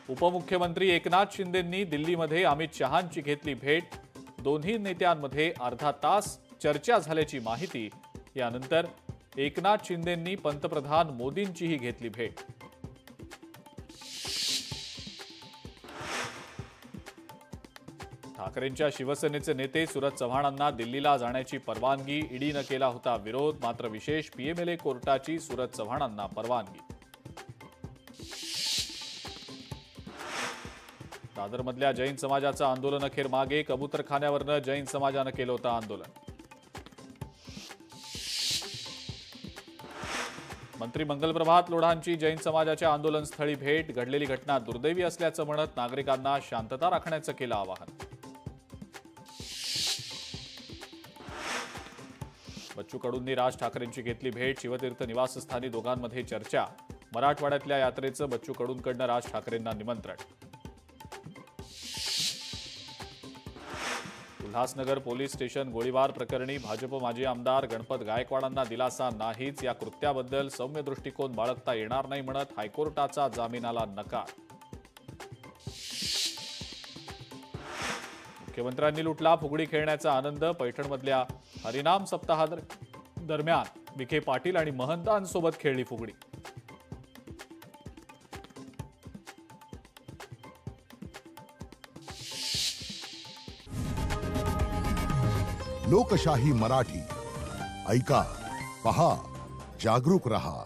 उपमुख्यमंत्री एकनाथ शिंदेंनी दिल्लीमध्ये अमित शहांची घेतली भेट। दोन्ही नेत्यांमध्ये अर्धा तास चर्चा झाल्याची माहिती। यानंतर एकनाथ शिंदेंनी पंतप्रधान मोदींचीही घेतली भेट। ठाकरेंच्या शिवसेनेचे नेते सुरज चव्हाणांना दिल्लीला जाण्याची परवानगी। ईडीने केला होता विरोध, मात्र विशेष पीएमएलए कोर्टाची सुरज चव्हाणांना परवानगी। दादरमधल्या जैन समाजाचं आंदोलन अखेर मागे। कबूतरखान्यावरनं जैन समाजानं केलं होतं आंदोलन। मंत्री मंगलप्रभात लोढांची जैन समाजाच्या आंदोलनस्थळी भेट। घडलेली घटना दुर्दैवी असल्याचं म्हणत नागरिकांना शांतता राखण्याचं केलं आवाहन। बच्चू कडूंनी राज ठाकरेंची घेतली भेट। शिवतीर्थ निवासस्थानी दोघांमध्ये चर्चा। मराठवाड्यातल्या यात्रेचं बच्चू कडूंकडनं राज ठाकरेंना निमंत्रण। उल्हासनगर पोलीस स्टेशन गोळीबार प्रकरणी भाजप माजी आमदार गणपत गायकवाडांना दिलासा नाहीच। या कृत्याबद्दल सौम्य दृष्टिकोन बाळगता येणार नाही म्हणत हायकोर्टाचा जामिनाला नकार। मुख्यमंत्र्यांनी लुटला फुगडी खेळण्याचा आनंद। पैठणमधल्या हरिनाम सप्ताहा दरम्यान विखे पाटील आणि महंतांसोबत खेळली फुगडी। लोकशाही मराठी ऐका, पहा, जागरूक रहा।